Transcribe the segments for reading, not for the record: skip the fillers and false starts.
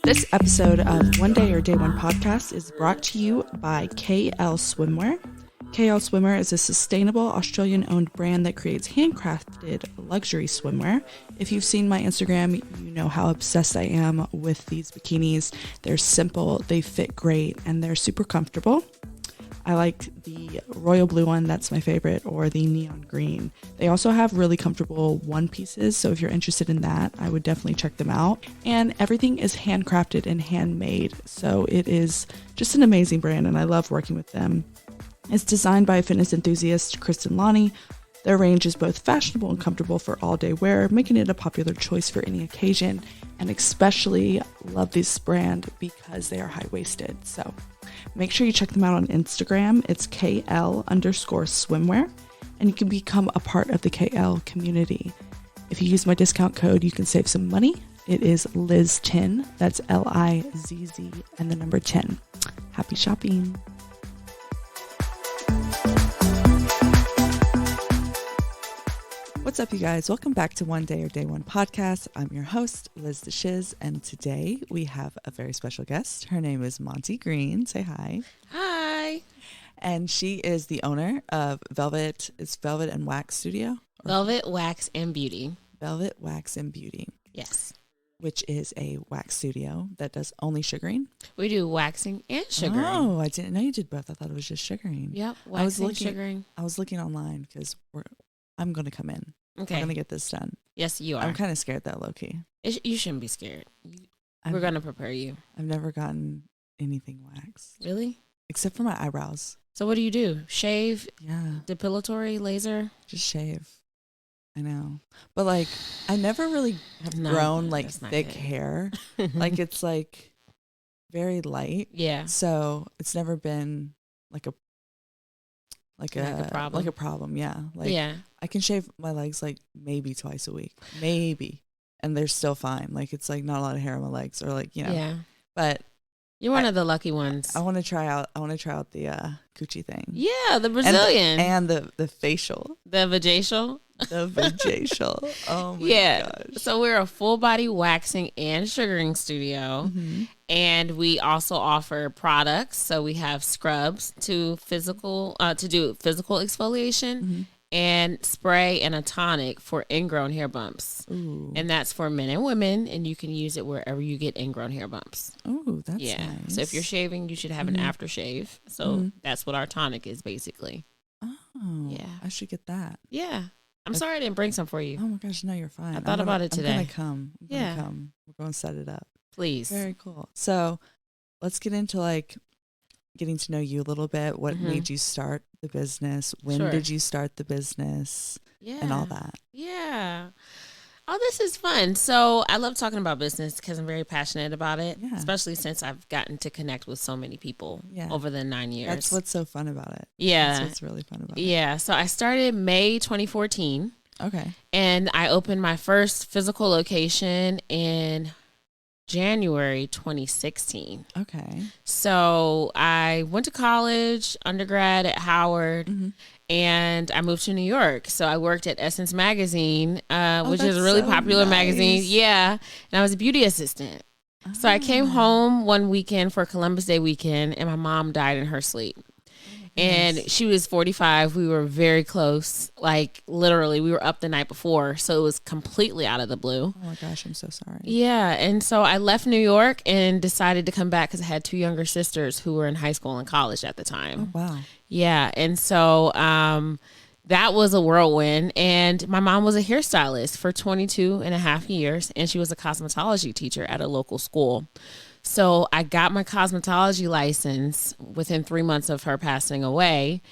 This episode of One Day or Day One podcast is brought to you by KL Swimwear. KL Swimwear is a sustainable Australian-owned brand that creates handcrafted luxury swimwear. If you've seen my Instagram, you know how obsessed I am with these bikinis. They're simple, they fit great, and they're super comfortable. I like the royal blue one, that's my favorite, or the neon green. They also have really comfortable one pieces, so if you're interested in that, I would definitely check them out. And everything is handcrafted and handmade, so it is just an amazing brand, and I love working with them. It's designed by fitness enthusiast Kristen Lonnie. Their range is both fashionable and comfortable for all-day wear, making it a popular choice for any occasion, and especially love this brand because they are high-waisted. So make sure you check them out on Instagram. It's KL_swimwear, and you can become a part of the KL community. If you use my discount code, you can save some money. It is Liz10. That's Lizz and the number 10. Happy shopping. What's up, you guys? Welcome back to One Day or Day One podcast. I'm your host, Liz the Shiz, and today we have a very special guest. Her name is Montie Green. Say hi. Hi. And she is the owner of Velvet. It's Velvet and Wax Studio? Velvet, Wax, and Beauty. Velvet, Wax, and Beauty. Yes. Which is a wax studio that does only sugaring. We do waxing and sugaring. Oh, I didn't know you did both. I thought it was just sugaring. Yep, waxing, sugaring. I was looking online because I'm going to come in. Okay. I'm going to get this done. Yes, you are. I'm kind of scared though, low-key. You shouldn't be scared. We're going to prepare you. I've never gotten anything waxed. Really? Except for my eyebrows. So what do you do? Shave? Yeah. Depilatory? Laser? Just shave. I know. But like, I never really have grown like thick hair. Like it's like very light. Yeah. So it's never been like a problem. Yeah. Like, yeah. I can shave my legs like maybe twice a week. Maybe. And they're still fine. Like it's like not a lot of hair on my legs or like, you know. Yeah. But you're one of the lucky ones. I want to try out the coochie thing. Yeah, the Brazilian. And the facial. The vajacial. The vajacial. Oh my gosh. So we're a full body waxing and sugaring studio. Mm-hmm. And we also offer products. So we have scrubs to do physical exfoliation. Mm-hmm. And spray and a tonic for ingrown hair bumps. Ooh. And that's for men and women, and you can use it wherever you get ingrown hair bumps. Oh, that's nice. So if you're shaving, you should have an aftershave. So that's what our tonic is basically. Oh, yeah. I should get that. Yeah. I'm sorry I didn't bring some for you. Oh my gosh, no, you're fine. I thought about it today. I'm going to come. We're going to set it up. Please. Very cool. So let's get into like getting to know you a little bit. What made you start the business? When did you start the business? Yeah. And all that. Yeah. Oh, this is fun. So I love talking about business because I'm very passionate about it, especially since I've gotten to connect with so many people over the 9 years. That's what's so fun about it. Yeah. That's what's really fun about it. Yeah. So I started May 2014. Okay. And I opened my first physical location in January 2016. Okay. So I went to college, undergrad at Howard, and I moved to New York. So I worked at Essence Magazine, which is a really popular magazine. Yeah. And I was a beauty assistant. So I came home one weekend for Columbus Day weekend, and my mom died in her sleep. And she was 45. We were very close. Like literally we were up the night before. So it was completely out of the blue. Oh my gosh, I'm so sorry. Yeah. And so I left New York and decided to come back because I had two younger sisters who were in high school and college at the time. Oh, wow. Yeah. And so that was a whirlwind. And my mom was a hairstylist for 22 and a half years. And she was a cosmetology teacher at a local school. So I got my cosmetology license within 3 months of her passing away.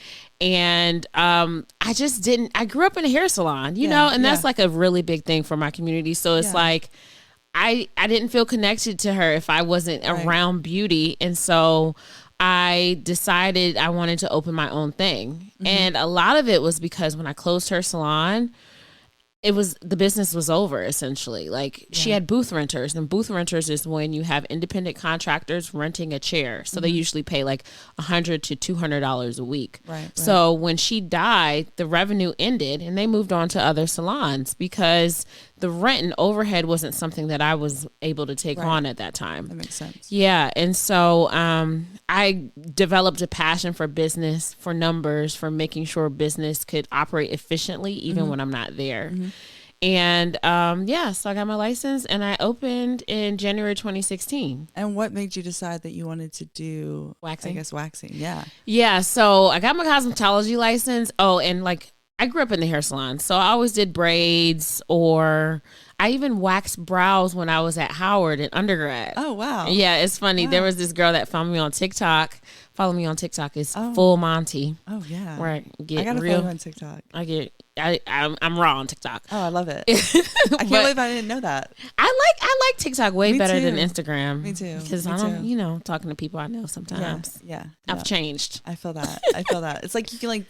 And I grew up in a hair salon, you know, and that's like a really big thing for my community. So it's like, I didn't feel connected to her if I wasn't around beauty. And so I decided I wanted to open my own thing. And a lot of it was because when I closed her salon, the business was over essentially. Like she had booth renters, and booth renters is when you have independent contractors renting a chair. So they usually pay like $100 to $200 a week. Right. So when she died, the revenue ended and they moved on to other salons because the rent and overhead wasn't something that I was able to take on at that time. That makes sense. Yeah. And so I developed a passion for business, for numbers, for making sure business could operate efficiently, even when I'm not there. And so I got my license and I opened in January 2016. And what made you decide that you wanted to do waxing? I guess waxing. Yeah. Yeah. So I got my cosmetology license. Oh, and like I grew up in the hair salon. So I always did braids, or I even waxed brows when I was at Howard in undergrad. Oh, wow. Yeah, it's funny. Wow. There was this girl that found me on TikTok. Follow me on TikTok. It's Full Montie. Oh, yeah. Where I gotta real. Follow you on TikTok. I'm raw on TikTok. Oh, I love it. I can't believe I didn't know that. I like TikTok way better too. than Instagram. Me too. Because I don't, talking to people I know sometimes. Yeah. I've changed. I feel that. It's like you can like,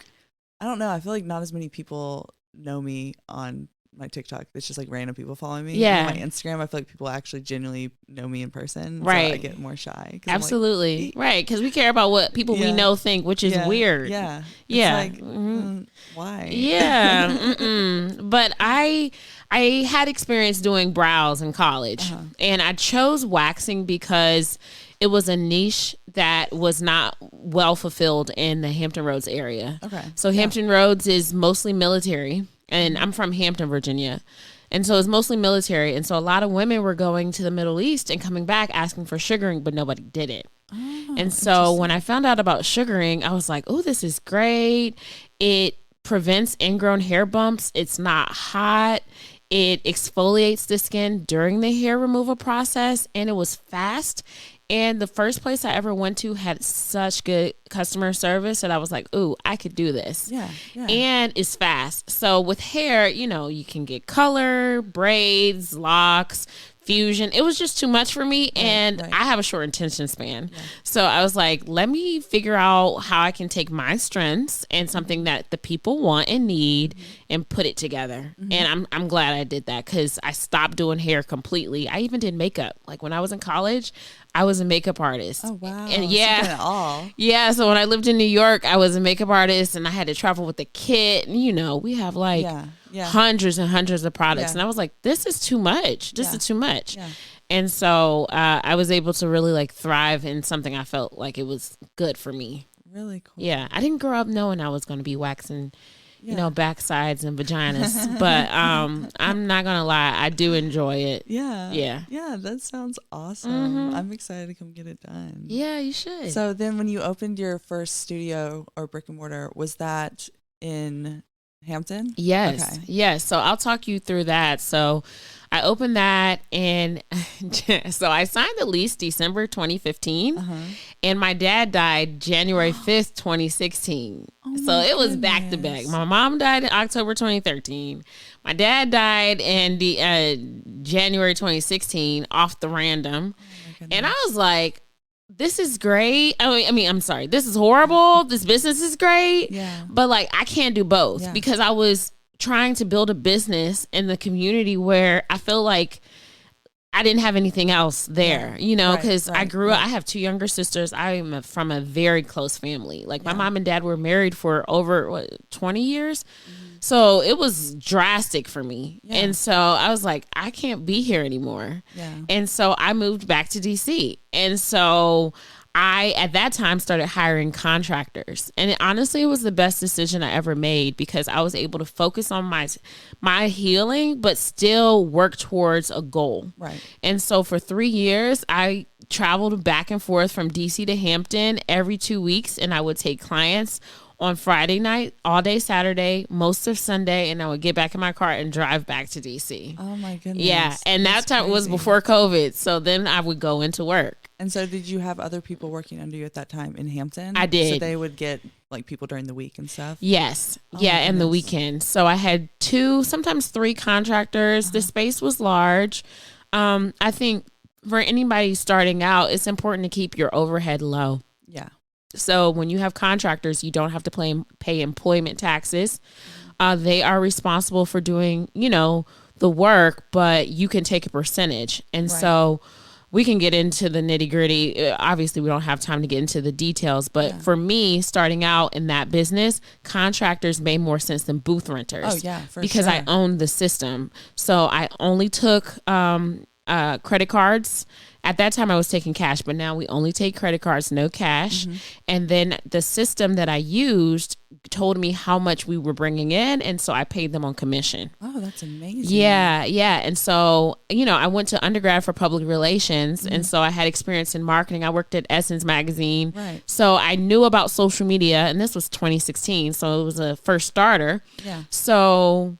I don't know. I feel like not as many people know me on my TikTok. It's just like random people following me. Yeah. On my Instagram, I feel like people actually genuinely know me in person. Right. So I get more shy. Absolutely. Like, right. Because we care about what people we know think, which is weird. Yeah. Yeah. It's why? Yeah. But I had experience doing brows in college, and I chose waxing because it was a niche that was not well fulfilled in the Hampton Roads area. Okay. So Hampton Roads is mostly military, and I'm from Hampton, Virginia. And so it's mostly military. And so a lot of women were going to the Middle East and coming back asking for sugaring, but nobody did it. Oh, and so when I found out about sugaring, I was like, oh, this is great. It prevents ingrown hair bumps. It's not hot. It exfoliates the skin during the hair removal process. And it was fast. And the first place I ever went to had such good customer service that I was like, ooh, I could do this. Yeah. And it's fast. So with hair, you can get color, braids, locks, fusion. It was just too much for me. And I have a short attention span. Yeah. So I was like, let me figure out how I can take my strengths and something that the people want and need and put it together. And I'm glad I did that, because I stopped doing hair completely. I even did makeup. Like when I was in college, I was a makeup artist. Oh, wow. And yeah. So when I lived in New York, I was a makeup artist and I had to travel with a kit. And, we have like hundreds and hundreds of products. And I was like, this is too much. This is too much. Yeah. And so I was able to really like thrive in something I felt like it was good for me. Really cool. Yeah. I didn't grow up knowing I was going to be waxing backsides and vaginas, but I'm not gonna lie, I do enjoy it. Yeah, that sounds awesome. I'm excited to come get it done. Yeah, you should. So then when you opened your first studio or brick and mortar, was that in Hampton? Yes. Okay. Yes. So I'll talk you through that. So I opened that, and so I signed the lease December 2015, and my dad died January 5th, 2016. So it was back to back. My mom died in October 2013. My dad died in January 2016 off the random. And I was like, this is great. I'm sorry. This is horrible. This business is great. Yeah. But like, I can't do both because I was trying to build a business in the community where I feel like I didn't have anything else there, because I grew up, I have two younger sisters. I'm from a very close family. Like my mom and dad were married for over 20 years. So it was drastic for me. Yeah. And so I was like, I can't be here anymore. Yeah. And so I moved back to DC. And so I, at that time, started hiring contractors. And it was the best decision I ever made, because I was able to focus on my healing, but still work towards a goal. Right. And so for 3 years, I traveled back and forth from DC to Hampton every 2 weeks, and I would take clients on Friday night, all day Saturday, most of Sunday, and I would get back in my car and drive back to DC. Oh my goodness. Yeah. And that time was before COVID. So then I would go into work. And so did you have other people working under you at that time in Hampton? I did. So they would get like people during the week and stuff? Yes. And the weekend. So I had 2, sometimes 3 contractors. The space was large. I think for anybody starting out, it's important to keep your overhead low. Yeah. So when you have contractors, you don't have to pay employment taxes. They are responsible for doing, the work, but you can take a percentage. And so we can get into the nitty gritty. Obviously, we don't have time to get into the details, but for me, starting out in that business, contractors made more sense than booth renters. Oh yeah, because I owned the system. So I only took credit cards. At that time, I was taking cash, but now we only take credit cards, no cash. And then the system that I used told me how much we were bringing in, and so I paid them on commission. Oh, that's amazing. Yeah. And so, I went to undergrad for public relations, and so I had experience in marketing. I worked at Essence magazine. Right. So I knew about social media, and this was 2016, so it was a first starter. Yeah. So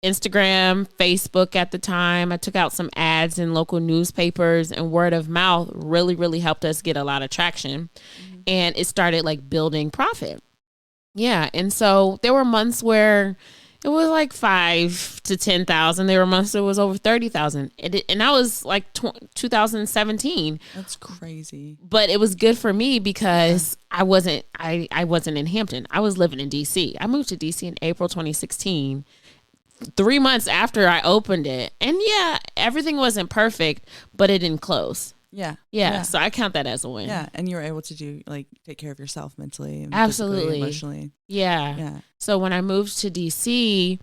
Instagram, Facebook at the time. I took out some ads in local newspapers, and word of mouth really, really helped us get a lot of traction. And it started like building profit. Yeah. And so there were months where it was like 5 to 10,000. There were months it was over 30,000. And that was like 2017. That's crazy. But it was good for me because I wasn't in Hampton. I was living in DC. I moved to DC in April 2016. 3 months after I opened it. And yeah, everything wasn't perfect, but it didn't close. Yeah. So I count that as a win. Yeah. And you were able to take care of yourself mentally and absolutely, emotionally. Yeah. So when I moved to DC,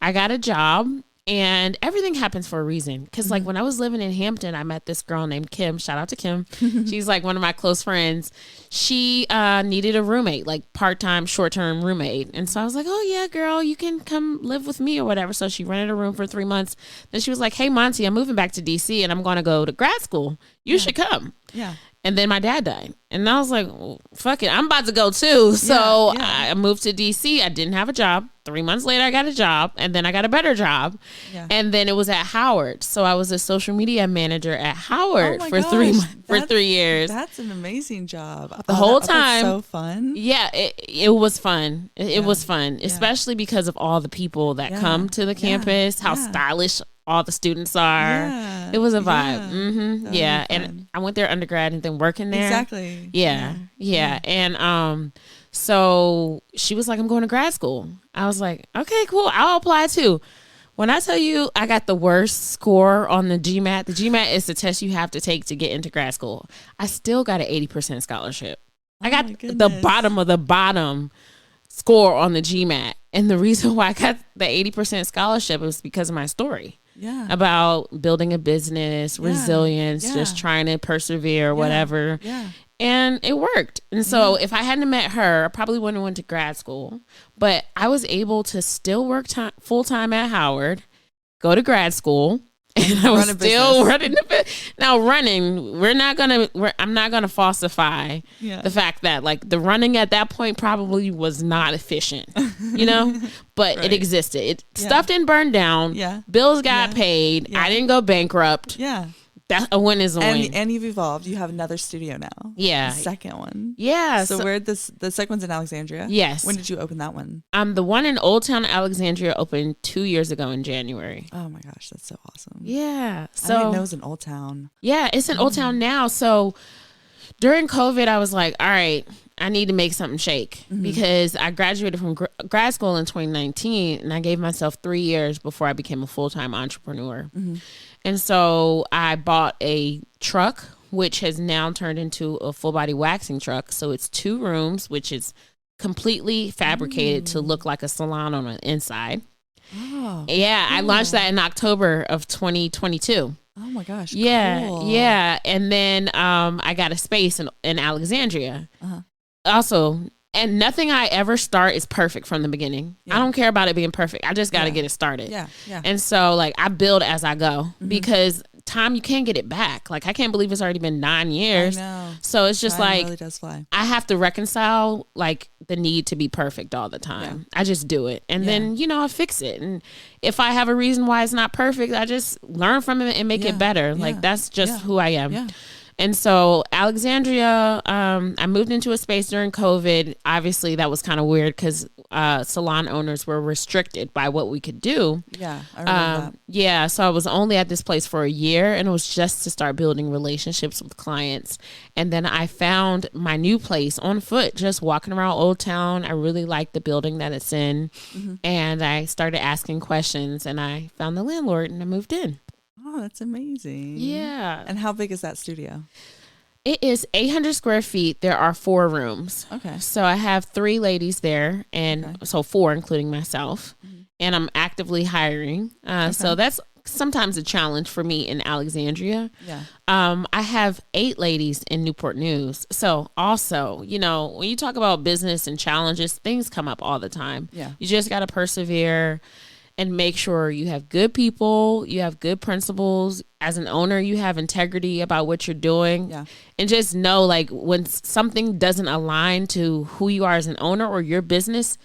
I got a job. And everything happens for a reason. Because like when I was living in Hampton, I met this girl named Kim. Shout out to Kim. She's like one of my close friends. She needed a roommate, like part-time, short-term roommate. And so I was like, oh yeah, girl, you can come live with me or whatever. So she rented a room for 3 months. Then she was like, hey, Montie, I'm moving back to DC and I'm going to go to grad school. You should come. Yeah. And then my dad died. And I was like, well, fuck it. I'm about to go too. So I moved to DC. I didn't have a job. 3 months later, I got a job. And then I got a better job. Yeah. And then it was at Howard. So I was a social media manager at Howard for 3 years. That's an amazing job. The whole time. So fun. Yeah, it was fun. It was fun, especially because of all the people that come to the campus, how stylish all the students are. Yeah. It was a vibe. Yeah. And I went there undergrad and then working there. Exactly. Yeah. And so she was like, I'm going to grad school. I was like, okay, cool. I'll apply too. When I tell you I got the worst score on the GMAT is the test you have to take to get into grad school. I still got an 80% scholarship. I got the bottom of the bottom score on the GMAT. And the reason why I got the 80% scholarship was because of my story. Yeah. About building a business, resilience, just trying to persevere, whatever. Yeah. And it worked. And so if I hadn't met her, I probably wouldn't have went to grad school. But I was able to still work full time at Howard, go to grad school, and I was still running the business. Now I'm not gonna falsify the fact that like the running at that point probably was not efficient, but it existed. Stuff didn't burn down. Yeah. Bills got paid. Yeah. I didn't go bankrupt. Yeah. That a win is a win. And you've evolved. You have another studio now. Yeah. The second one. Yeah. So where the second one's in Alexandria? Yes. When did you open that one? The one in Old Town Alexandria opened 2 years ago in January. Oh my gosh, that's so awesome. Yeah. So I didn't know it was in Old Town. Yeah, it's in Old Town now. So during COVID, I was like, all right, I need to make something shake because I graduated from grad school in 2019 and I gave myself 3 years before I became a full-time entrepreneur. And so I bought a truck, which has now turned into a full body waxing truck. So it's 2 rooms, which is completely fabricated to look like a salon on the inside. Oh, yeah. Cool. I launched that in October of 2022. Oh my gosh. Yeah. Cool. Yeah. And then I got a space in Alexandria. Also, and nothing I ever start is perfect from the beginning. I don't care about it being perfect. I just got to get it started. Yeah. And so like I build as I go because time you can't get it back. Like I can't believe it's already been 9 years. I know. So it's just time really does fly. I have to reconcile like the need to be perfect all the time. I just do it. And then, I fix it. And if I have a reason why it's not perfect, I just learn from it and make it better. Like that's just who I am. Yeah. And so Alexandria, I moved into a space during COVID. Obviously, that was kind of weird because salon owners were restricted by what we could do. Yeah, I remember that. Yeah, so I was only at this place for a year, and it was just to start building relationships with clients. And then I found my new place on foot, just walking around Old Town. I really liked the building that it's in, and I started asking questions, and I found the landlord, and I moved in. Oh, that's amazing. Yeah. And how big is that studio? It is 800 square feet. There are 4 rooms. Okay. So I have 3 ladies there, and so 4, including myself. Mm-hmm. And I'm actively hiring. So that's sometimes a challenge for me in Alexandria. Yeah. I have 8 ladies in Newport News. So also, you know, when you talk about business and challenges, things come up all the time. Yeah. You just got to persevere and make sure you have good people, you have good principles. As an owner, you have integrity about what you're doing. Yeah. And just know, like, when something doesn't align to who you are as an owner or your business,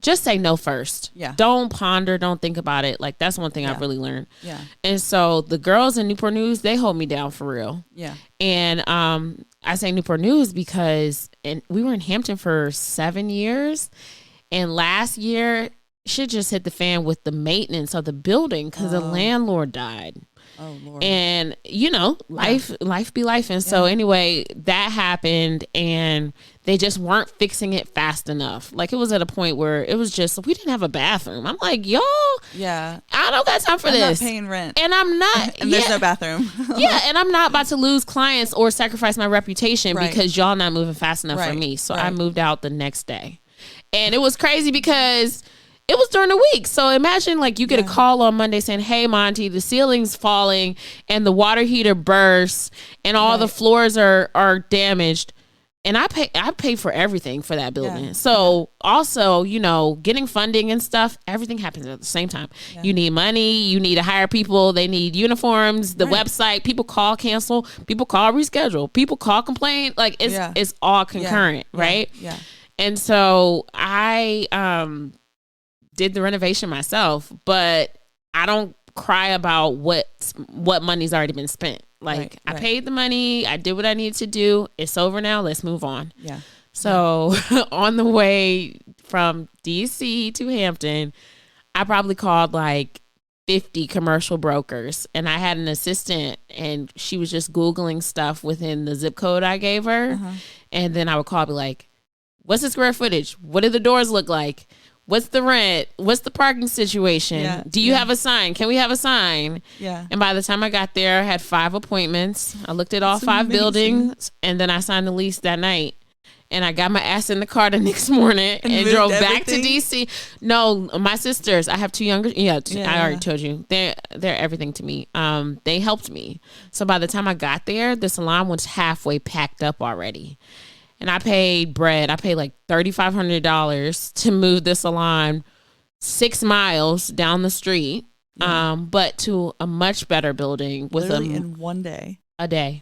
just say no first. Yeah. Don't ponder, don't think about it. Like, that's one thing I've really learned. Yeah. And so the girls in Newport News, they hold me down for real. Yeah. And I say Newport News because we were in Hampton for 7 years. And last year, shit just hit the fan with the maintenance of the building because the landlord died. Oh, Lord. And, you know, life be life. And so anyway, that happened and they just weren't fixing it fast enough. Like, it was at a point where it was just, we didn't have a bathroom. I'm like, y'all, I don't got time for this. I'm not paying rent. And I'm not. And there's no bathroom. And I'm not about to lose clients or sacrifice my reputation because y'all not moving fast enough for me. So I moved out the next day. And it was crazy because it was during the week. So imagine, like, you get a call on Monday saying, hey, Monty, the ceiling's falling and the water heater bursts and all the floors are damaged. And I pay for everything for that building. Yeah. So also, you know, getting funding and stuff, everything happens at the same time. Yeah. You need money. You need to hire people. They need uniforms, the website. People call, cancel. People call, reschedule. People call, complain. Like, it's all concurrent, right? Yeah. And so I did the renovation myself, but I don't cry about what money's already been spent. Like, I paid the money, I did what I needed to do. It's over now. Let's move on. Yeah. So on the way from DC to Hampton, I probably called like 50 commercial brokers, and I had an assistant, and she was just Googling stuff within the zip code I gave her. And then I would call, be like, what's the square footage? What do the doors look like? What's the rent? What's the parking situation? Yeah, do you have a sign? Can we have a sign? Yeah. And by the time I got there, I had 5 appointments. I looked at all 5 buildings, and then I signed the lease that night. And I got my ass in the car the next morning and drove back to DC. No, my sisters, I have 2 younger. I already told you. They're everything to me. They helped me. So by the time I got there, the salon was halfway packed up already. And I paid like $3,500 to move the salon 6 miles down the street, but to a much better building with in one day. A day.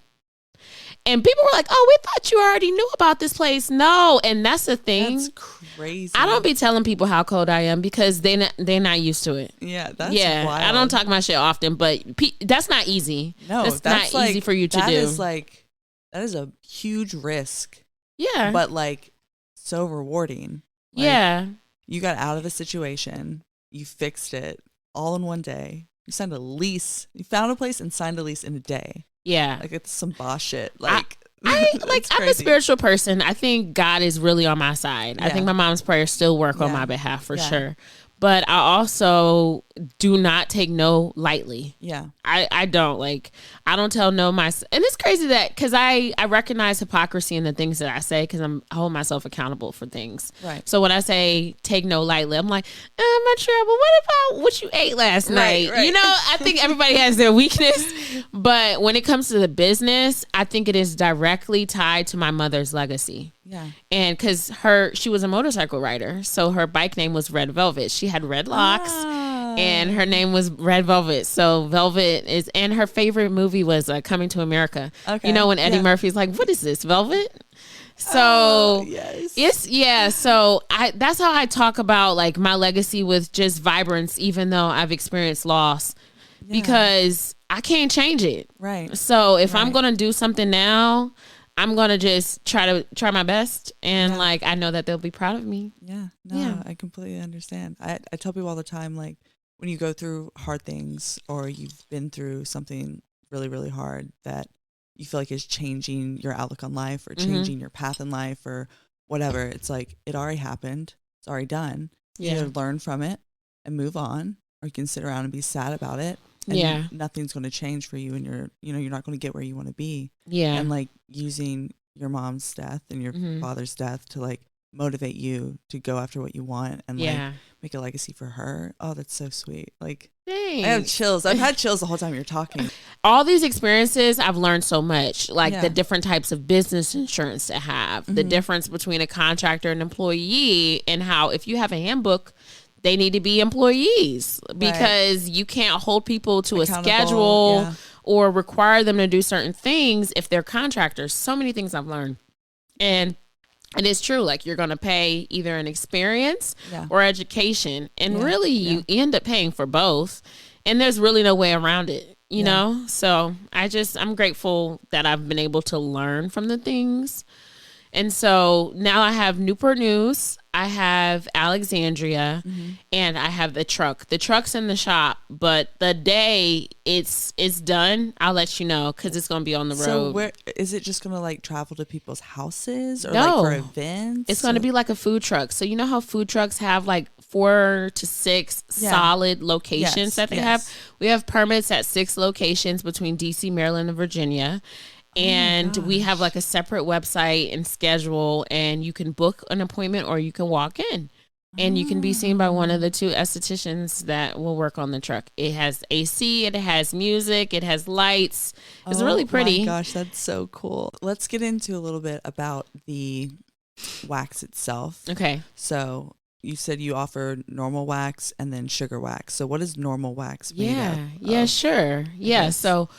And people were like, oh, we thought you already knew about this place. No. And that's the thing. That's crazy. I don't be telling people how cold I am because they're not used to it. Yeah, that's wild. I don't talk my shit often, but that's not easy. No, that's not easy for you to do. That is a huge risk. Yeah. But like so rewarding. Like, you got out of a situation. You fixed it all in one day. You signed a lease. You found a place and signed a lease in a day. Yeah. Like, it's some boss shit. Like, I'm a spiritual person. I think God is really on my side. I think my mom's prayers still work on my behalf for sure. But I also do not take no lightly. Yeah. I don't. Like, I don't tell no myself. And it's crazy that, because I recognize hypocrisy in the things that I say, because I hold myself accountable for things. Right. So when I say take no lightly, I'm like, I'm not sure, but what about what you ate last night? Right. You know, I think everybody has their weakness. But when it comes to the business, I think it is directly tied to my mother's legacy. Yeah. And because she was a motorcycle rider, so her bike name was Red Velvet. She had red locks and her name was Red Velvet. So Velvet is, and her favorite movie was Coming to America. Okay. You know, when Eddie Murphy's like, what is this, Velvet? So so that's how I talk about like my legacy with just vibrance, even though I've experienced loss, because I can't change it. Right. So if I'm going to do something now, I'm going to just try my best. And like, I know that they'll be proud of me. Yeah. No, I completely understand. I tell people all the time, like, when you go through hard things or you've been through something really, really hard that you feel like is changing your outlook on life or changing your path in life or whatever, it's like, it already happened. It's already done. You either learn from it and move on, or you can sit around and be sad about it. and nothing's going to change for you, and you're not going to get where you want to be. Yeah. And like using your mom's death and your father's death to like motivate you to go after what you want and like make a legacy for her. Oh, that's so sweet. Like, thanks. I have chills. I've had chills the whole time you're talking. All these experiences, I've learned so much, like the different types of business insurance to have, the difference between a contractor and employee, and how if you have a handbook, they need to be employees because you can't hold people to a schedule or require them to do certain things if they're contractors. So many things I've learned. And it's true, like you're going to pay either an experience or education. And really you end up paying for both. And there's really no way around it, you know? So I'm grateful that I've been able to learn from the things. And so now I have Newport News, I have Alexandria, and I have the truck. The truck's in the shop, but the day it's done, I'll let you know because it's going to be on the road. So where is it just going to like travel to people's houses or no, like for events? It's going to be like a food truck. So you know how food trucks have like 4 to 6 solid locations that they have? We have permits at 6 locations between DC, Maryland, and Virginia. And we have like a separate website and schedule, and you can book an appointment or you can walk in and you can be seen by one of the 2 estheticians that will work on the truck. It has AC, it has music, it has lights. It's really pretty. Oh my gosh, that's so cool. Let's get into a little bit about the wax itself. Okay. So you said you offer normal wax and then sugar wax. So what is normal wax made of? Yeah, sure. Yeah, so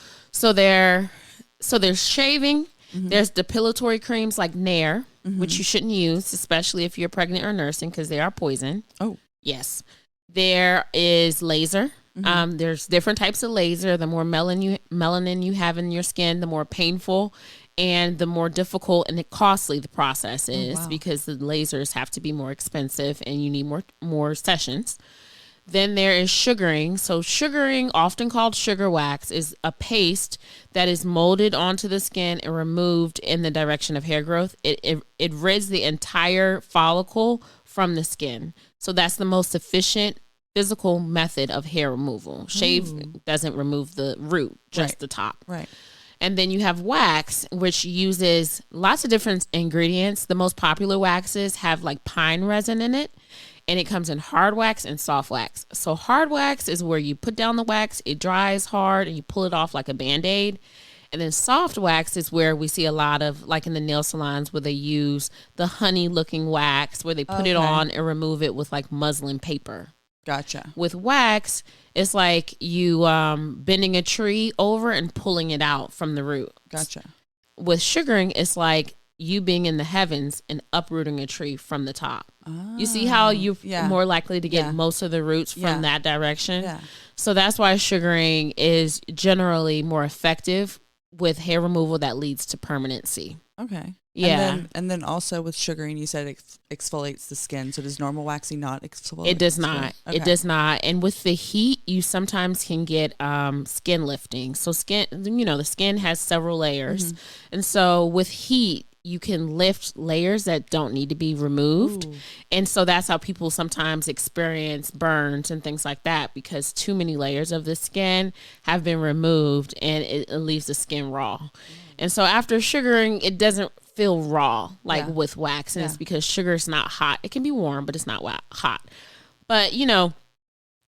there's shaving, there's depilatory creams like Nair, which you shouldn't use, especially if you're pregnant or nursing because they are poison. Oh. There is laser. There's different types of laser. The more melanin you have in your skin, the more painful and the more difficult and costly the process is because the lasers have to be more expensive and you need more sessions. Then there is sugaring. So sugaring, often called sugar wax, is a paste that is molded onto the skin and removed in the direction of hair growth. It rids the entire follicle from the skin. So that's the most efficient physical method of hair removal. Shave doesn't remove the root, just the top. Right. And then you have wax, which uses lots of different ingredients. The most popular waxes have like pine resin in it. And it comes in hard wax and soft wax. So hard wax is where you put down the wax, it dries hard, and you pull it off like a Band-Aid. And then soft wax is where we see a lot of, like in the nail salons, where they use the honey-looking wax, where they put it on and remove it with like muslin paper. Gotcha. With wax, it's like you bending a tree over and pulling it out from the root. Gotcha. With sugaring, it's like you being in the heavens and uprooting a tree from the top. You see how you're more likely to get most of the roots from that direction? Yeah. So that's why sugaring is generally more effective with hair removal that leads to permanency. Okay. Yeah. And then also with sugaring, you said it exfoliates the skin. So does normal waxing not exfoliate? It does not. Okay. It does not. And with the heat, you sometimes can get skin lifting. So the skin has several layers. And so with heat, you can lift layers that don't need to be removed. Ooh. And so that's how people sometimes experience burns and things like that, because too many layers of the skin have been removed and it leaves the skin raw. And so after sugaring, it doesn't feel raw like with wax. And it's because sugar is not hot. It can be warm, but it's not hot. But,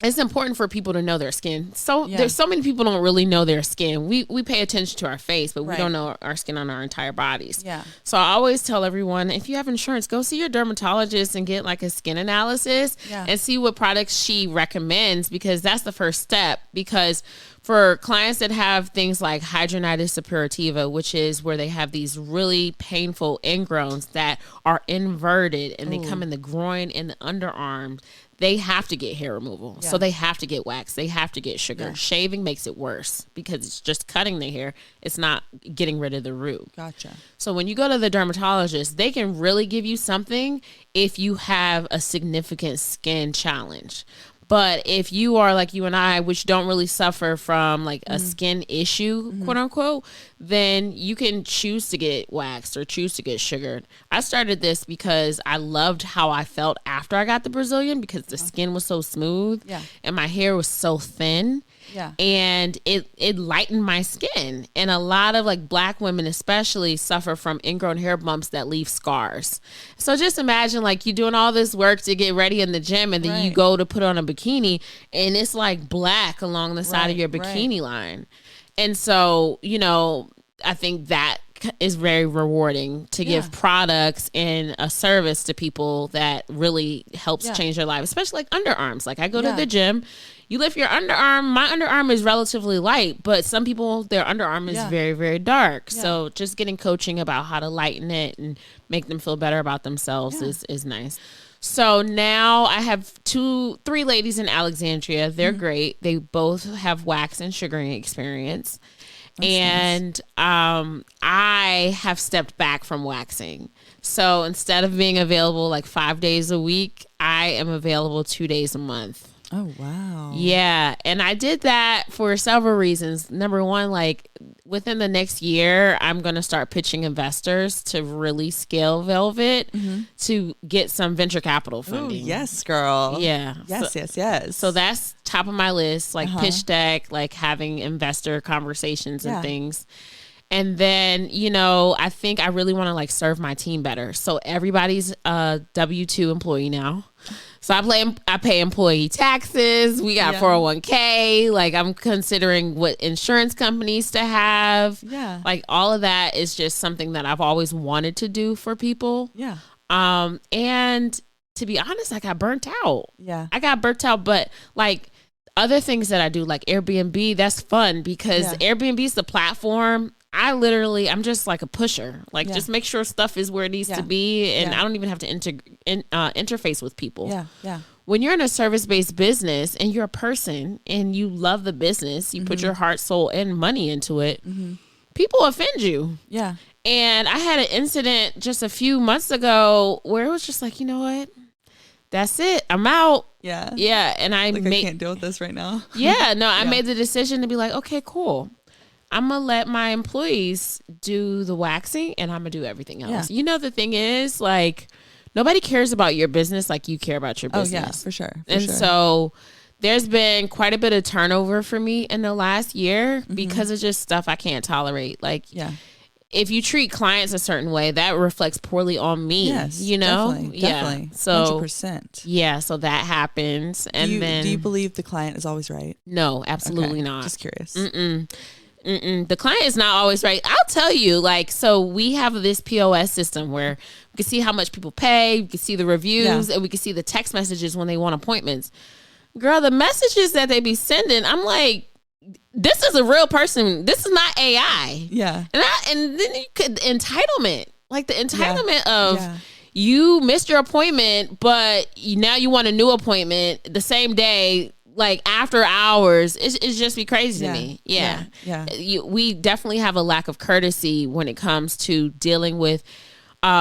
it's important for people to know their skin. So there's so many people don't really know their skin. We pay attention to our face, but we don't know our skin on our entire bodies. Yeah. So I always tell everyone, if you have insurance, go see your dermatologist and get like a skin analysis and see what products she recommends, because that's the first step. Because for clients that have things like hidradenitis suppurativa, which is where they have these really painful ingrowns that are inverted and they come in the groin and the underarm, they have to get hair removal. Yeah. So they have to get wax. They have to get sugar. Yeah. Shaving makes it worse because it's just cutting the hair. It's not getting rid of the root. Gotcha. So when you go to the dermatologist, they can really give you something if you have a significant skin challenge. But if you are like you and I, which don't really suffer from like a skin issue, quote unquote, then you can choose to get waxed or choose to get sugared. I started this because I loved how I felt after I got the Brazilian, because the skin was so smooth and my hair was so thin. Yeah. And it lightened my skin. And a lot of like Black women especially suffer from ingrown hair bumps that leave scars. So just imagine like you doing all this work to get ready in the gym, and then you go to put on a bikini and it's like black along the side of your bikini line. And so, you know, I think that is very rewarding to give products and a service to people that really helps change their life, especially like underarms. Like I go to the gym, you lift your underarm. My underarm is relatively light, but some people, their underarm is very, very dark. So just getting coaching about how to lighten it and make them feel better about themselves is nice. So now I have 3 ladies in Alexandria. They're great. They both have wax and sugaring experience. That's and nice. I have stepped back from waxing. So instead of being available like 5 days a week, I am available 2 days a month. Oh, wow. Yeah. And I did that for several reasons. Number one, like within the next year, I'm going to start pitching investors to really scale Velvet to get some venture capital funding. Ooh, yes, girl. Yeah. Yes. So that's top of my list, like pitch deck, like having investor conversations and things. And then, you know, I think I really want to like serve my team better. So everybody's a W-2 employee now. So I pay employee taxes. We got 401k. Like I'm considering what insurance companies to have. Yeah. Like all of that is just something that I've always wanted to do for people. Yeah. And to be honest, I got burnt out. Yeah. I got burnt out, but like other things that I do, like Airbnb, that's fun because Airbnb is the platform. I'm just like a pusher. Like just make sure stuff is where it needs to be. And I don't even have to interface with people. Yeah. When you're in a service-based business and you're a person and you love the business, you put your heart, soul, and money into it, people offend you. Yeah. And I had an incident just a few months ago where it was just like, you know what? That's it. I'm out. Yeah. Yeah. And I can't deal with this right now. I made the decision to be like, okay, cool. I'm going to let my employees do the waxing and I'm going to do everything else. You know, the thing is, like, nobody cares about your business like you care about your business. Oh, yeah, for sure. So there's been quite a bit of turnover for me in the last year because of just stuff I can't tolerate. Like, if you treat clients a certain way, that reflects poorly on me. Yes, you know? Definitely. So 100%. Yeah, so that happens. And do you believe the client is always right? No, absolutely not. Just curious. The client is not always right. I'll tell you, like, so we have this POS system where we can see how much people pay, we can see the reviews, and we can see the text messages when they want appointments. Girl, the messages that they be sending, I'm like, this is a real person. This is not AI. Yeah. And then you could entitlement, like the entitlement of you missed your appointment, but now you want a new appointment the same day. Like after hours, it's just be crazy to me. Yeah. We definitely have a lack of courtesy when it comes to dealing with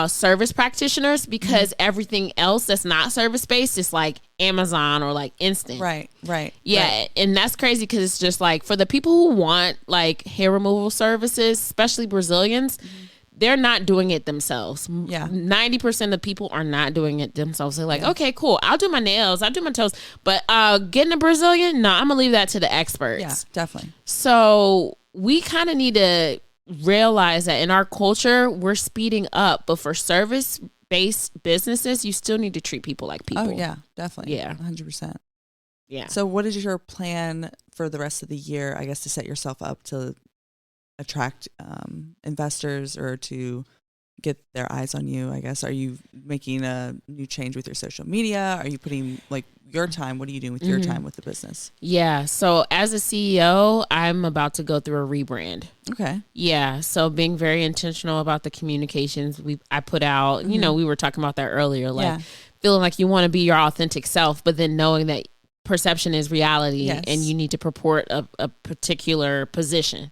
service practitioners because everything else that's not service based is like Amazon or like instant. Right. Yeah. And that's crazy because it's just like for the people who want like hair removal services, especially Brazilians, they're not doing it themselves. 90% of people are not doing it themselves. They're like, okay, cool. I'll do my nails. I'll do my toes. But getting a Brazilian, no, I'm going to leave that to the experts. Yeah, definitely. So we kind of need to realize that in our culture, we're speeding up. But for service-based businesses, you still need to treat people like people. Oh, yeah, definitely. Yeah. 100%. Yeah. So what is your plan for the rest of the year, I guess, to set yourself up to attract investors or to get their eyes on you, I guess? Are you making a new change with your social media? Are you putting like your time? What are you doing with your time with the business? Yeah. So as a CEO, I'm about to go through a rebrand. Okay. Yeah. So being very intentional about the communications I put out, you know, we were talking about that earlier, like feeling like you want to be your authentic self, but then knowing that perception is reality and you need to purport a particular position.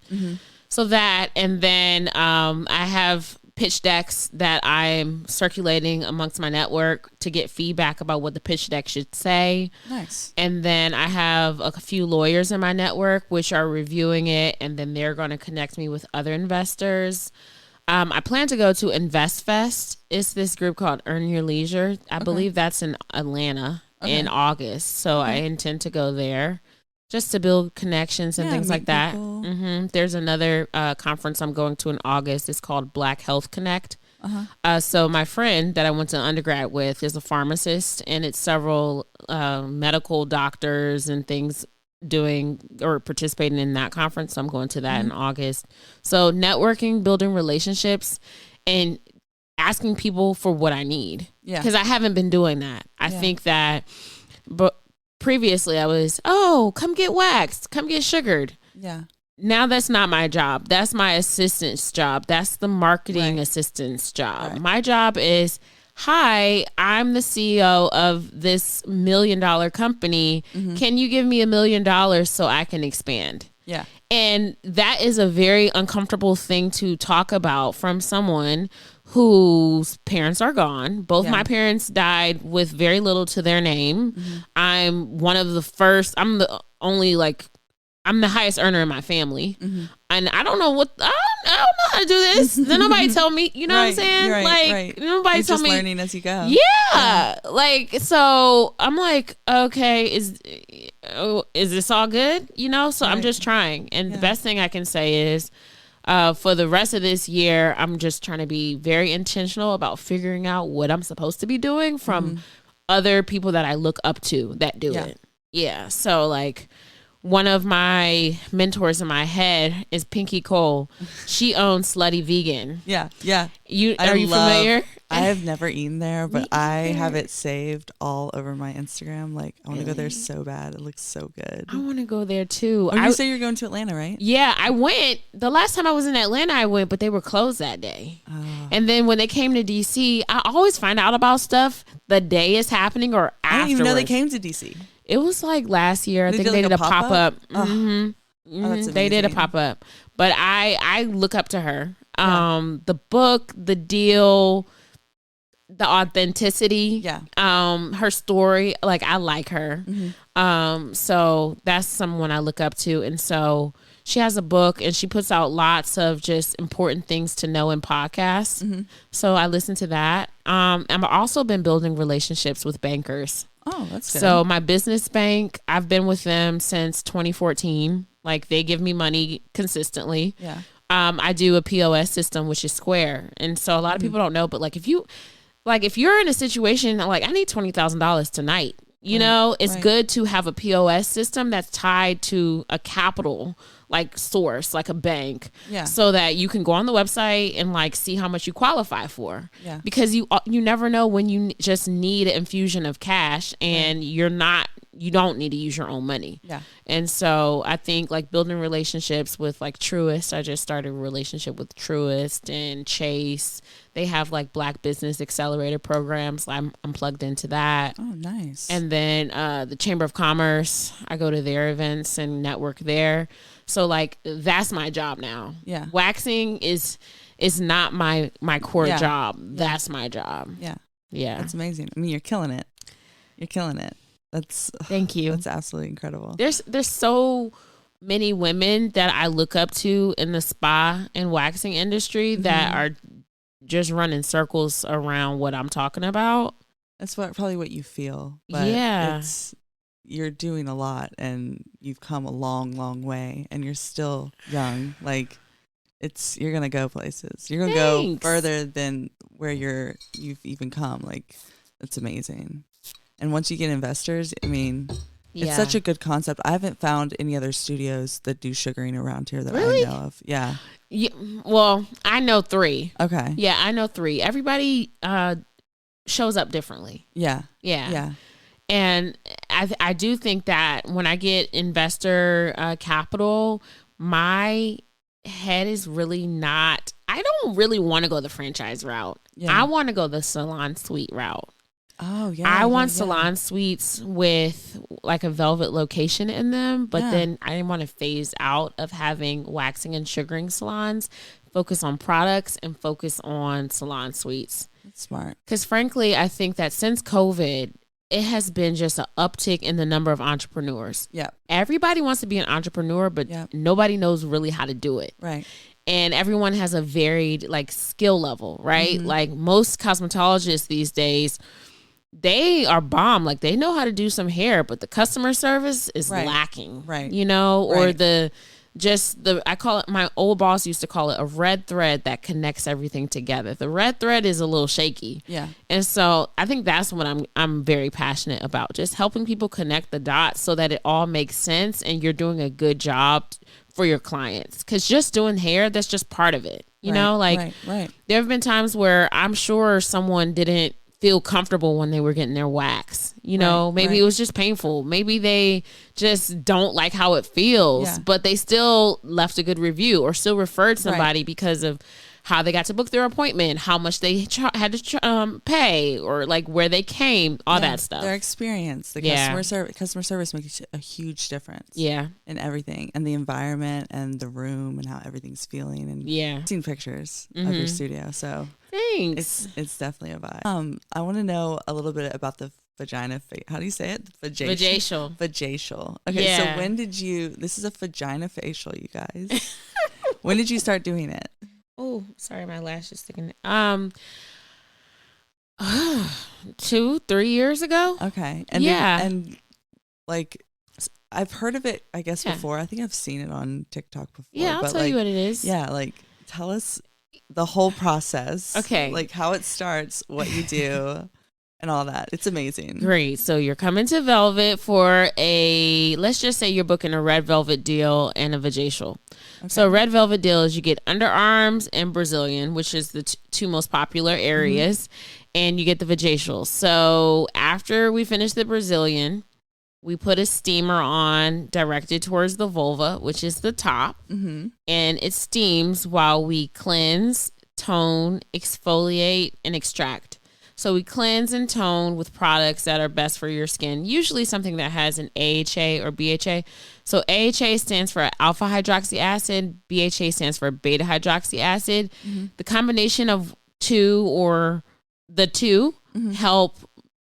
So that, and then I have pitch decks that I'm circulating amongst my network to get feedback about what the pitch deck should say. Nice. And then I have a few lawyers in my network which are reviewing it, and then they're going to connect me with other investors. I plan to go to InvestFest. It's this group called Earn Your Leisure. I believe that's in Atlanta in August. So I intend to go there. just to build connections and things like that. There's another conference I'm going to in August. It's called Black Health Connect. So my friend that I went to undergrad with is a pharmacist, and it's several medical doctors and things doing or participating in that conference. So I'm going to that in August. So networking, building relationships, and asking people for what I need. Yeah. Because I haven't been doing that. I think that, but previously I was, come get waxed, come get sugared. Yeah. Now that's not my job. That's my assistant's job. That's the marketing assistant's job. Right. My job is, hi, I'm the CEO of this $1 million company. Can you give me $1 million so I can expand? Yeah. And that is a very uncomfortable thing to talk about from someone whose parents are gone. Both my parents died with very little to their name. I'm one of the first, I'm the only I'm the highest earner in my family. And I don't know I don't know how to do this. Then nobody tell me, you know what I'm saying? Nobody You're tell just me. Learning as you go. Yeah. So I'm like, okay, is this all good? You know? So I'm just trying. And the best thing I can say is, for the rest of this year, I'm just trying to be very intentional about figuring out what I'm supposed to be doing from other people that I look up to that do it. Yeah. So one of my mentors in my head is Pinky Cole. She owns Slutty Vegan. Yeah. Are you familiar? I have never eaten there, but I have it saved all over my Instagram. I want to go there so bad. It looks so good. I want to go there too. You say you're going to Atlanta, right? Yeah, I went. The last time I was in Atlanta, I went, but they were closed that day. Oh. And then when they came to DC, I always find out about stuff the day it's happening or afterwards. I didn't even know they came to DC. It was last year. I think they did a pop-up. Oh, they did a pop-up. But I look up to her. The book, the deal, the authenticity, her story, I like her. So that's someone I look up to. And so she has a book and she puts out lots of just important things to know in podcasts. So I listen to that. I've also been building relationships with bankers. Oh, that's good. So my business bank, I've been with them since 2014. They give me money consistently. Yeah. I do a POS system, which is Square. And so a lot of people don't know, but if you're in a situation, I need $20,000 tonight, you know, it's good to have a POS system that's tied to a capital source, like a bank, so that you can go on the website and see how much you qualify for. Yeah. Because you never know when you just need an infusion of cash and you don't need to use your own money. Yeah. And so I think building relationships with Truist. I just started a relationship with Truist and Chase. They have Black Business Accelerator programs. I'm plugged into that. Oh, nice. And then the Chamber of Commerce, I go to their events and network there. So that's my job now. Yeah. Waxing is not my core job. That's my job. Yeah. Yeah. That's amazing. I mean, you're killing it. Thank you. That's absolutely incredible. There's so many women that I look up to in the spa and waxing industry that are just running circles around what I'm talking about. That's probably what you feel. But you're doing a lot and you've come a long, long way and you're still young. You're going to go places. You're going to go further than where you've even come. It's amazing. And once you get investors, I mean, it's such a good concept. I haven't found any other studios that do sugaring around here that I know of. Yeah. Well, I know 3. Okay. Yeah, I know 3. Everybody shows up differently. Yeah. Yeah. Yeah. And I do think that when I get investor capital, my head is really not, I don't really want to go the franchise route. Yeah. I want to go the salon suite route. Oh, yeah. I want salon suites with a velvet location in them, but then I want to phase out of having waxing and sugaring salons, focus on products and focus on salon suites. That's smart. Because frankly, I think that since COVID, it has been just an uptick in the number of entrepreneurs. Yeah. Everybody wants to be an entrepreneur, but nobody knows really how to do it. Right. And everyone has a varied skill level, right? Most cosmetologists these days, they are bomb. Like, they know how to do some hair, but the customer service is Right. lacking. Right. You know, or Right. I call it, my old boss used to call it a red thread that connects everything together. The red thread is a little shaky. Yeah. And so I think that's what I'm very passionate about, just helping people connect the dots so that it all makes sense and you're doing a good job for your clients. Because just doing hair, that's just part of it. You know, like, right. there have been times where I'm sure someone didn't feel comfortable when they were getting their wax. You know, maybe it was just painful. Maybe they just don't like how it feels, but they still left a good review or still referred somebody because of how they got to book their appointment, how much they had to pay, or like where they came, all that stuff. Their experience, the customer service makes a huge difference. Yeah, in everything, and the environment, and the room, and how everything's feeling. And I've seen pictures of your studio, so thanks. It's definitely a vibe. I want to know a little bit about the vagina. How do you say it? Vagacial. Vagacial. Okay, so when did you? This is a vagina facial, you guys. When did you start doing it? Oh, sorry, my lash is sticking. 2-3 years ago. Okay. And and like, I've heard of it, I guess, before. I think I've seen it on TikTok before. Yeah, I'll tell you what it is. Yeah, like, tell us the whole process. Okay. Like, how it starts, what you do, and all that. It's amazing. Great. So you're coming to Velvet for let's just say you're booking a red velvet deal and a Vagacial. Okay. So red velvet deal is you get underarms and Brazilian, which is the two most popular areas, and you get the Vagacial. So after we finish the Brazilian, we put a steamer on directed towards the vulva, which is the top, and it steams while we cleanse, tone, exfoliate, and extract. So we cleanse and tone with products that are best for your skin, usually something that has an AHA or BHA. So AHA stands for alpha hydroxy acid, BHA stands for beta hydroxy acid. The combination of the two help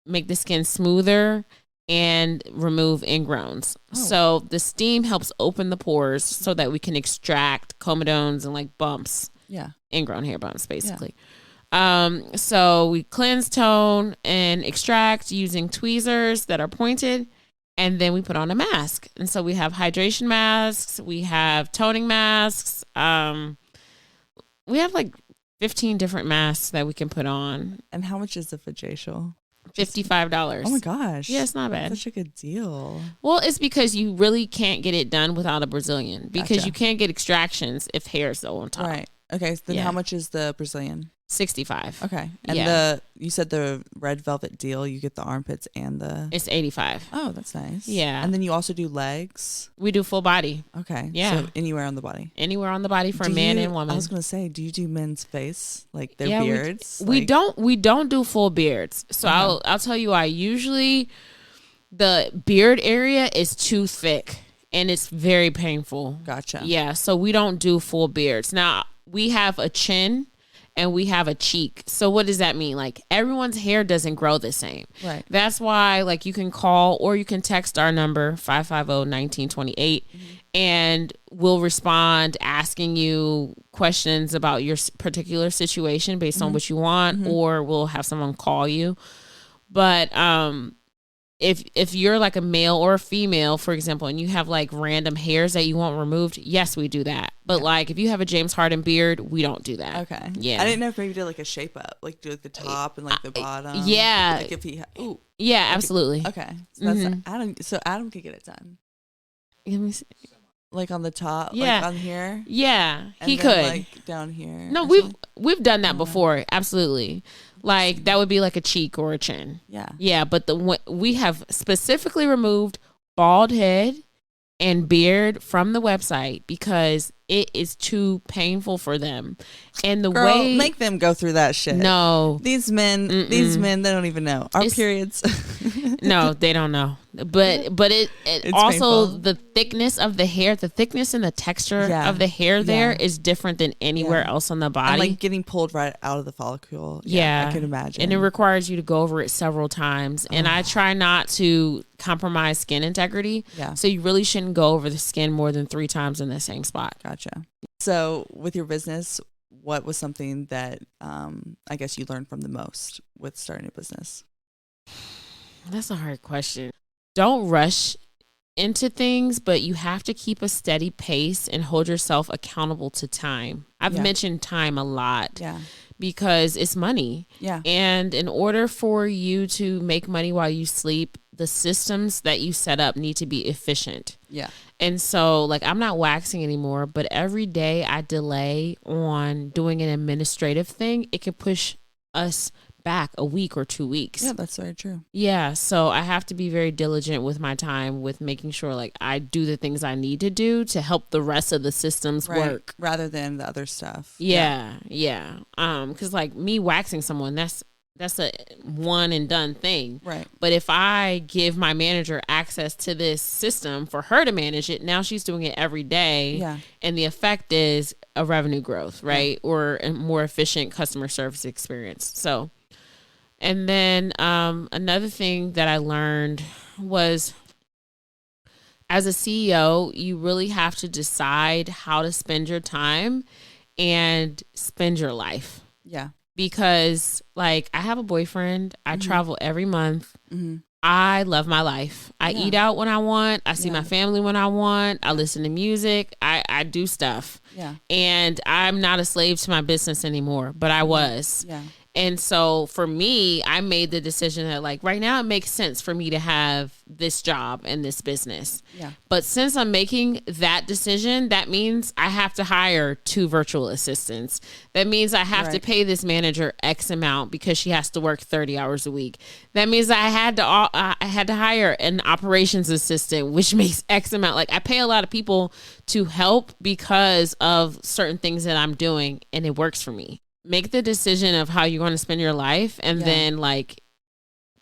make the skin smoother and remove ingrowns. So the steam helps open the pores so that we can extract comedones and like bumps. Yeah. Ingrown hair bumps, basically. So we cleanse, tone, and extract using tweezers that are pointed, and then we put on a mask. And so we have hydration masks, we have toning masks, we have like 15 different masks that we can put on. And how much is the Vagacial? $55. Oh my gosh. Yeah, it's not bad. That's such a good deal. Well, it's because you really can't get it done without a Brazilian, because you can't get extractions if hair is still on top. Right. Okay, so then how much is the Brazilian? $65. Okay. And you said the red velvet deal, you get the armpits and it's $85. Oh, that's nice. Yeah. And then you also do legs? We do full body. Okay. Yeah. So anywhere on the body? Anywhere on the body for man and woman. I was going to say, do you do men's face? Like their beards? We don't do full beards. So I'll tell you why. Usually the beard area is too thick and it's very painful. Gotcha. Yeah. So we don't do full beards. Now we have a chin and we have a cheek. So what does that mean? Like, everyone's hair doesn't grow the same. Right. That's why, like, you can call or you can text our number 550-1928 and we'll respond asking you questions about your particular situation based on what you want, or we'll have someone call you. But if you're like a male or a female, for example, and you have like random hairs that you want removed, yes, we do that. But like if you have a James Harden beard, we don't do that. Okay. Yeah. I didn't know if maybe you did like a shape up, like do like the top and like the bottom. Yeah. Like if he yeah, absolutely. Okay. So that's Adam. So Adam could get it done. Let me see. Like on the top, like on here. Yeah, and he then could. Like down here. No, we've done that before. Absolutely. Like that would be like a cheek or a chin. Yeah. Yeah, but we have specifically removed bald head and beard from the website because it is too painful for them. And the way make them go through that shit. No. These men, they don't even know. Our periods. No, they don't know. But it also painful. The thickness of the hair, the thickness and the texture of the hair there is different than anywhere else on the body. And like getting pulled right out of the follicle. Yeah, I can imagine. And it requires you to go over it several times. And I try not to compromise skin integrity. Yeah. So you really shouldn't go over the skin more than 3 times in the same spot. Gotcha. So with your business, what was something that I guess you learned from the most with starting a business? That's a hard question. Don't rush into things, but you have to keep a steady pace and hold yourself accountable to time. I've mentioned time a lot because it's money. Yeah. And in order for you to make money while you sleep, the systems that you set up need to be efficient. Yeah. And so, like, I'm not waxing anymore, but every day I delay on doing an administrative thing, it can push us back a week or 2 weeks. Yeah, that's very true. Yeah, so I have to be very diligent with my time, with making sure like I do the things I need to do to help the rest of the systems work rather than the other stuff. Yeah. Because like me waxing someone, that's a one and done thing. Right. But if I give my manager access to this system for her to manage it, now she's doing it every day. Yeah. And the effect is a revenue growth, right? Yeah. Or a more efficient customer service experience. So, and then another thing that I learned was, as a CEO, you really have to decide how to spend your time and spend your life. Yeah. Because like I have a boyfriend, I travel every month. I love my life. I eat out when I want. I see my family when I want. I listen to music. I do stuff. Yeah. And I'm not a slave to my business anymore, but I was. Yeah. And so for me, I made the decision that like right now it makes sense for me to have this job and this business. Yeah. But since I'm making that decision, that means I have to hire 2 virtual assistants. That means I have to pay this manager X amount because she has to work 30 hours a week. That means I had to hire an operations assistant, which makes X amount. Like I pay a lot of people to help because of certain things that I'm doing, and it works for me. Make the decision of how you're going to spend your life, and then like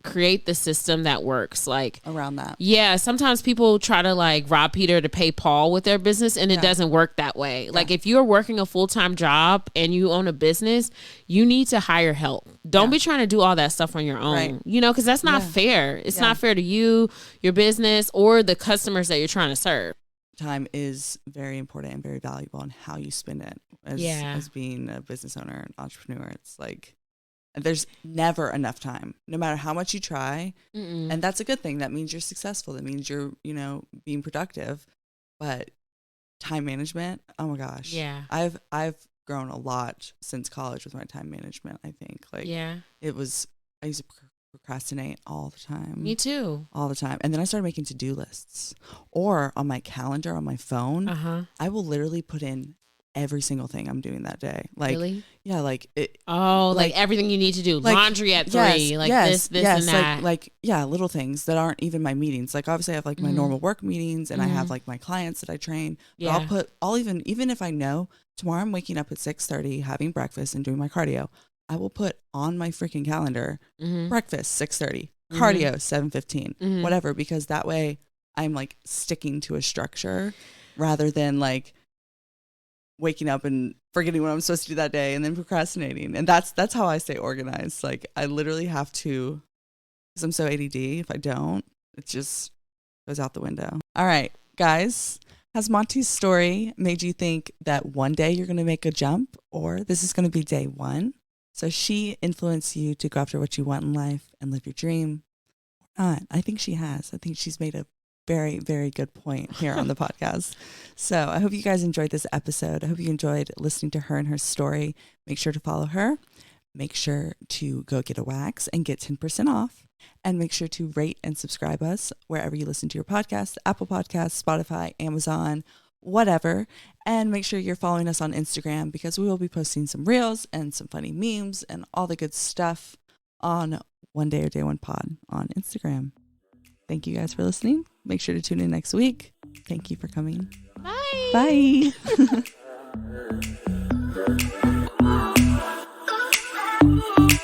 create the system that works like around that. Yeah. Sometimes people try to like rob Peter to pay Paul with their business, and it doesn't work that way. Like if you're working a full-time job and you own a business, you need to hire help. Don't be trying to do all that stuff on your own, you know, because that's not fair. It's not fair to you, your business, or the customers that you're trying to serve. Time is very important and very valuable in how you spend it. As being a business owner and entrepreneur, it's like there's never enough time, no matter how much you try. And that's a good thing. That means you're successful. That means you're, you know, being productive. But time management, oh my gosh. Yeah. I've grown a lot since college with my time management, I think. Like I used to procrastinate all the time. Me too. All the time. And then I started making to-do lists, or on my calendar on my phone. I will literally put in every single thing I'm doing that day. Like, really? Yeah, like it. Oh, like everything you need to do. Like, laundry at 3, like this and that. Like little things that aren't even my meetings. Like obviously I have like my normal work meetings, and I have like my clients that I train. But I'll even if I know tomorrow I'm waking up at 6:30, having breakfast and doing my cardio, I will put on my freaking calendar breakfast 6:30, cardio 7:15, whatever, because that way I'm like sticking to a structure rather than like waking up and forgetting what I'm supposed to do that day and then procrastinating. And that's how I stay organized. Like I literally have to, because I'm so ADD. If I don't, it just goes out the window. All right, guys. Has Montie's story made you think that one day you're going to make a jump, or this is going to be day one? So she influenced you to go after what you want in life and live your dream? Or not? I think she has. I think she's made a very, very good point here on the podcast. So I hope you guys enjoyed this episode. I hope you enjoyed listening to her and her story. Make sure to follow her. Make sure to go get a wax and get 10% off. And make sure to rate and subscribe us wherever you listen to your podcast, Apple Podcasts, Spotify, Amazon, whatever. And make sure you're following us on Instagram, because we will be posting some reels and some funny memes and all the good stuff on One Day or Day One Pod on Instagram. Thank you guys for listening. Make sure to tune in next week. Thank you for coming. Bye. Bye.